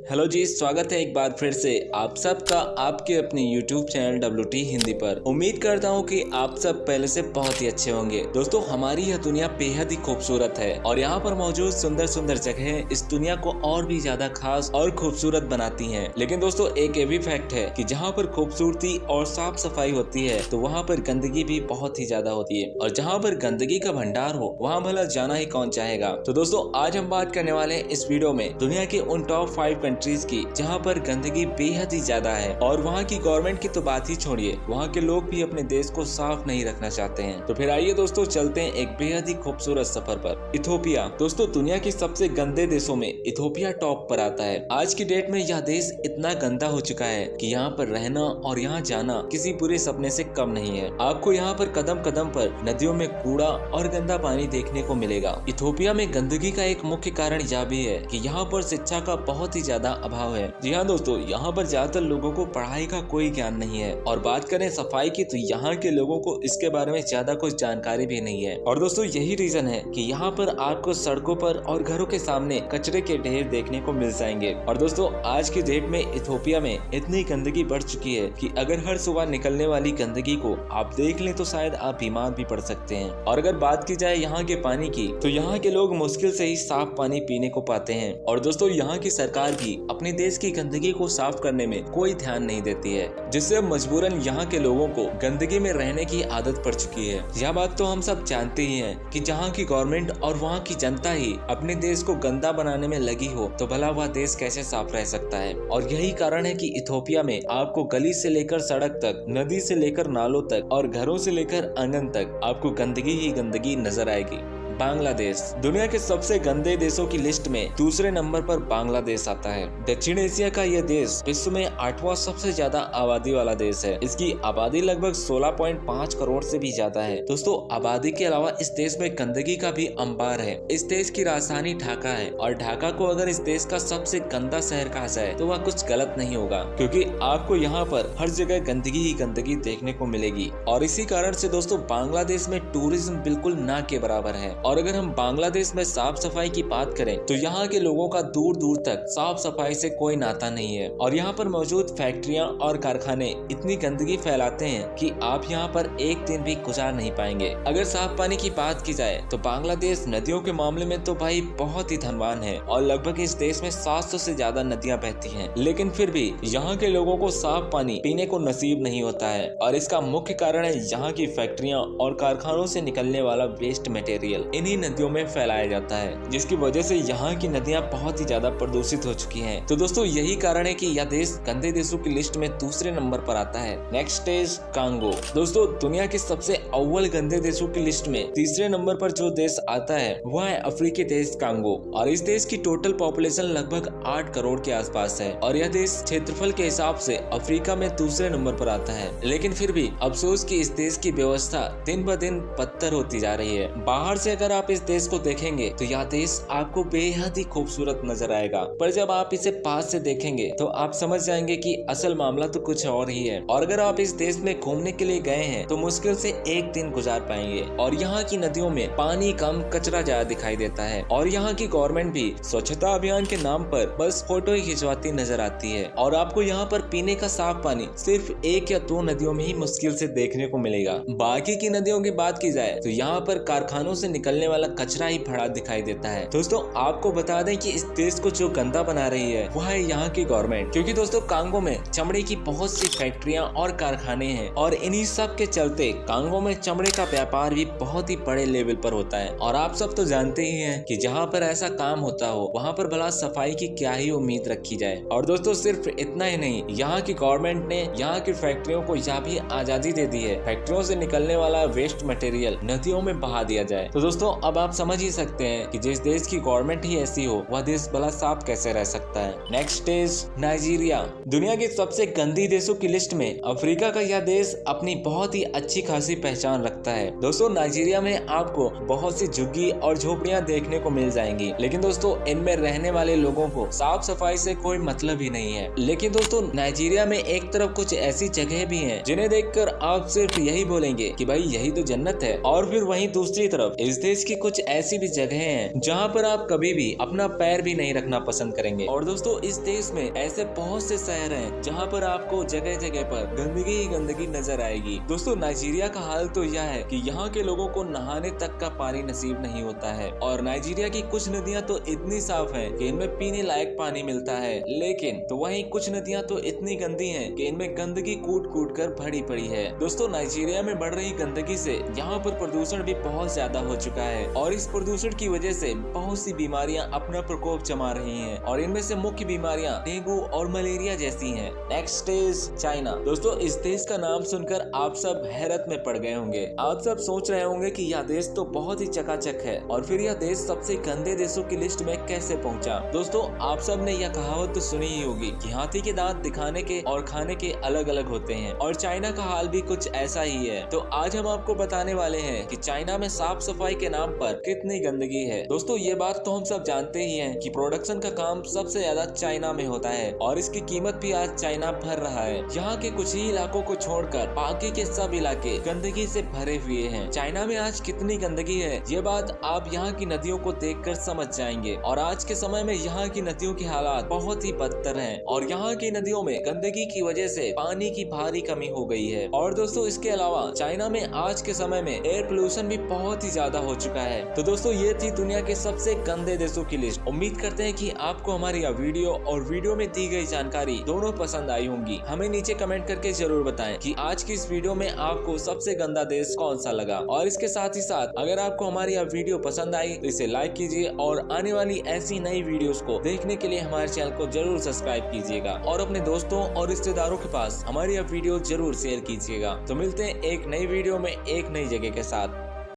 Hello जी, स्वागत है एक बार फिर से आप सबका आपके अपने YouTube चैनल WT हिंदी पर। उम्मीद करता हूँ कि आप सब पहले से बहुत ही अच्छे होंगे। दोस्तों, हमारी यह दुनिया बेहद ही खूबसूरत है और यहाँ पर मौजूद सुंदर सुंदर जगहें इस दुनिया को और भी ज्यादा खास और खूबसूरत बनाती हैं। लेकिन दोस्तों, एक ये भी फैक्ट है कि जहाँ पर खूबसूरती और साफ सफाई होती है तो वहाँ पर गंदगी भी बहुत ही ज्यादा होती है, और जहाँ पर गंदगी का भंडार हो वहाँ भला जाना ही कौन चाहेगा। तो दोस्तों, आज हम बात करने वाले हैं इस वीडियो में दुनिया के उन टॉप 5 कंट्रीज की जहां पर गंदगी बेहद ही ज्यादा है, और वहां की गवर्नमेंट की तो बात ही छोड़िए, वहां के लोग भी अपने देश को साफ नहीं रखना चाहते हैं। तो फिर आइए दोस्तों, चलते हैं एक बेहद ही खूबसूरत सफर पर। इथोपिया। दोस्तों, दुनिया के सबसे गंदे देशों में इथोपिया टॉप पर आता है। आज की डेट में यह देश इतना गंदा हो चुका है कि यहाँ पर रहना और यहाँ जाना किसी बुरे सपने से कम नहीं है। आपको यहाँ पर कदम कदम पर नदियों में कूड़ा और गंदा पानी देखने को मिलेगा। इथोपिया में गंदगी का एक मुख्य कारण यह भी है कि यहाँ पर शिक्षा का बहुत ही ज्यादा अभाव है। जी हाँ दोस्तों, यहाँ पर ज्यादातर लोगों को पढ़ाई का कोई ज्ञान नहीं है, और बात करें सफाई की तो यहाँ के लोगों को इसके बारे में ज्यादा कुछ जानकारी भी नहीं है। और दोस्तों, यही रीजन है कि यहाँ पर आपको सड़कों पर और घरों के सामने कचरे के ढेर देखने को मिल जाएंगे। और दोस्तों, आज की डेट में इथोपिया में इतनी गंदगी बढ़ चुकी है कि अगर हर सुबह निकलने वाली गंदगी को आप देख लें तो शायद आप बीमार भी पड़ सकते हैं। और अगर बात की जाए यहाँ के पानी की तो यहाँ के लोग मुश्किल से ही साफ पानी पीने को पाते हैं। और दोस्तों, यहाँ की सरकार भी अपने देश की गंदगी को साफ करने में कोई ध्यान नहीं देती है, जिससे अब मजबूरन यहाँ के लोगों को गंदगी में रहने की आदत पड़ चुकी है। यह बात तो हम सब जानते ही हैं कि जहाँ की गवर्नमेंट और वहाँ की जनता ही अपने देश को गंदा बनाने में लगी हो तो भला वह देश कैसे साफ रह सकता है। और यही कारण है कि इथोपिया में आपको गली से लेकर सड़क तक, नदी से लेकर नालों तक और घरों से लेकर आंगन तक आपको गंदगी ही गंदगी नजर आएगी। बांग्लादेश। दुनिया के सबसे गंदे देशों की लिस्ट में दूसरे नंबर पर बांग्लादेश आता है। दक्षिण एशिया का यह देश विश्व में 8वां सबसे ज्यादा आबादी वाला देश है। इसकी आबादी लगभग 16.5 करोड़ से भी ज्यादा है। दोस्तों, आबादी के अलावा इस देश में गंदगी का भी अंबार है। इस देश की राजधानी ढाका है, और ढाका को अगर इस देश का सबसे गंदा शहर कहा जाए तो वह कुछ गलत नहीं होगा, क्योंकि आपको यहाँ पर हर जगह गंदगी ही गंदगी देखने को मिलेगी। और इसी कारण से दोस्तों, बांग्लादेश में टूरिज्म बिल्कुल ना के बराबर है। और अगर हम बांग्लादेश में साफ सफाई की बात करें तो यहाँ के लोगों का दूर दूर तक साफ सफाई से कोई नाता नहीं है, और यहाँ पर मौजूद फैक्ट्रियाँ और कारखाने इतनी गंदगी फैलाते हैं कि आप यहाँ पर एक दिन भी गुजार नहीं पाएंगे। अगर साफ पानी की बात की जाए तो बांग्लादेश नदियों के मामले में तो भाई बहुत ही धनवान है, और लगभग इस देश में 700 से ज्यादा नदियाँ बहती हैं, लेकिन फिर भी यहाँ के लोगों को साफ पानी पीने को नसीब नहीं होता है। और इसका मुख्य कारण है यहाँ की फैक्ट्रियाँ और कारखानों से निकलने वाला वेस्ट मटेरियल इन्हीं नदियों में फैलाया जाता है, जिसकी वजह से यहाँ की नदियाँ बहुत ही ज्यादा प्रदूषित हो चुकी हैं। तो दोस्तों, यही कारण है कि यह देश गंदे देशों की लिस्ट में दूसरे नंबर पर आता है। Next is Congo. दोस्तों, दुनिया के सबसे अव्वल गंदे देशों की लिस्ट में तीसरे नंबर पर जो देश आता है वह है अफ्रीकी देश कांगो, और इस देश की टोटल पॉपुलेशन लगभग 8 करोड़ के आसपास है, और यह देश क्षेत्रफल के हिसाब से अफ्रीका में दूसरे नंबर पर आता है। लेकिन फिर भी अफसोस कि इस देश की व्यवस्था दिन ब दिन बदतर होती जा रही है। बाहर से अगर आप इस देश को देखेंगे तो यह देश आपको बेहद ही खूबसूरत नजर आएगा, पर जब आप इसे पास से देखेंगे तो आप समझ जाएंगे कि असल मामला तो कुछ और ही है। और अगर आप इस देश में घूमने के लिए गए हैं तो मुश्किल से एक दिन गुजार पाएंगे। और यहाँ की नदियों में पानी कम, कचरा ज्यादा दिखाई देता है, और यहाँ की गवर्नमेंट भी स्वच्छता अभियान के नाम पर बस फोटो ही खिंचवाती नजर आती है। और आपको यहाँ पर पीने का साफ पानी सिर्फ 1 या 2 नदियों में ही मुश्किल से देखने को मिलेगा। बाकी की नदियों की बात की जाए तो यहाँ पर कारखानों से निकलने वाला कचरा ही भरा दिखाई देता है। दोस्तों, आपको बता दें कि इस देश को जो गंदा बना रही है वह है यहाँ की गवर्नमेंट, क्योंकि दोस्तों कांगो में चमड़े की बहुत सी फैक्ट्रियां और कारखाने हैं, और इन्हीं सब के चलते कांगो में चमड़े का व्यापार भी बहुत ही बड़े लेवल पर होता है। और आप सब तो जानते ही हैं कि जहाँ पर ऐसा काम होता हो वहाँ पर भला सफाई की क्या ही उम्मीद रखी जाए। और दोस्तों, सिर्फ इतना ही नहीं, यहाँ की गवर्नमेंट ने यहाँ की फैक्ट्रियों को यह भी आजादी दे दी है फैक्ट्रियों से निकलने वाला वेस्ट मटेरियल नदियों में बहा दिया जाए। तो दोस्तों, अब आप समझ ही सकते हैं कि जिस देश की गवर्नमेंट ही ऐसी हो वह देश भला साफ कैसे रह सकता है। Next is Nigeria. दुनिया के सबसे गंदी देशों की लिस्ट में अफ्रीका का यह देश अपनी बहुत ही अच्छी खासी पहचान रखता है। दोस्तों, नाइजीरिया में आपको बहुत सी झुग्गी और झोपड़ियां देखने को मिल जाएंगी, लेकिन दोस्तों इनमें रहने वाले लोगों को साफ सफाई से कोई मतलब ही नहीं है। लेकिन दोस्तों, नाइजीरिया में एक तरफ कुछ ऐसी जगह भी हैं जिन्हें देखकर आप सिर्फ यही बोलेंगे कि भाई यही तो जन्नत है, और फिर वहीं दूसरी तरफ इस देश की कुछ ऐसी भी जगह हैं जहाँ पर आप कभी भी अपना पैर भी नहीं रखना पसंद करेंगे। और दोस्तों इस देश में ऐसे बहुत से शहर हैं जहाँ पर आपको जगह जगह पर गंदगी ही गंदगी नजर आएगी। दोस्तों नाइजीरिया का हाल तो यह है कि यहाँ के लोगों को नहाने तक का पानी नसीब नहीं होता है और नाइजीरिया की कुछ नदियाँ तो इतनी साफ हैं कि इनमें पीने लायक पानी मिलता है, लेकिन तो वहीं कुछ नदियाँ तो इतनी गंदी हैं कि इनमें गंदगी कूट कूट कर भरी पड़ी है। दोस्तों नाइजीरिया में बढ़ रही गंदगी से यहाँ पर प्रदूषण भी बहुत ज्यादा हो चुका है और इस प्रदूषण की वजह से बहुत सी बीमारियां अपना प्रकोप जमा रही हैं और इनमें से मुख्य बीमारियां डेंगू और मलेरिया जैसी हैं। Next is China. दोस्तों इस देश का नाम सुनकर आप सब हैरत में पड़ गए होंगे। आप सब सोच रहे होंगे कि यह देश तो बहुत ही चकाचक है और फिर यह देश सबसे गंदे देशों की लिस्ट में कैसे पहुंचा। दोस्तों आप सब ने यह कहावत तो सुनी ही होगी कि हाथी के दांत दिखाने के और खाने के अलग अलग होते हैं और चाइना का हाल भी कुछ ऐसा ही है। तो आज हम आपको बताने वाले हैं कि चाइना में साफ सफाई के नाम पर कितनी गंदगी है। दोस्तों ये बात तो हम सब जानते ही हैं कि प्रोडक्शन का काम सबसे ज्यादा चाइना में होता है और इसकी कीमत भी आज चाइना भर रहा है। यहाँ के कुछ ही इलाकों को छोड़कर बाकी के सब इलाके गंदगी से भरे हुए हैं। चाइना में आज कितनी गंदगी है ये बात आप यहाँ की नदियों को देखकर समझ जाएंगे और आज के समय में यहाँ की नदियों की हालात बहुत ही बदतर हैं और यहाँ की नदियों में गंदगी की वजह से पानी की भारी कमी हो गई है। और दोस्तों इसके अलावा चाइना में आज के समय में एयर पोल्यूशन भी बहुत ही ज्यादा हो चुका है। तो दोस्तों ये थी दुनिया के सबसे गंदे देशों की लिस्ट। उम्मीद करते हैं कि आपको हमारी यह वीडियो और वीडियो में दी गई जानकारी दोनों पसंद आई होंगी। हमें नीचे कमेंट करके जरूर बताएं कि आज की इस वीडियो में आपको सबसे गंदा देश कौन सा लगा। और इसके साथ ही साथ अगर आपको हमारी यह वीडियो पसंद आई तो इसे लाइक कीजिए और आने वाली ऐसी नई वीडियोस को देखने के लिए हमारे चैनल को जरूर सब्सक्राइब कीजिएगा और अपने दोस्तों और रिश्तेदारों के पास हमारी यह वीडियो जरूर शेयर कीजिएगा। तो मिलते हैं एक नई वीडियो में एक नई जगह के साथ।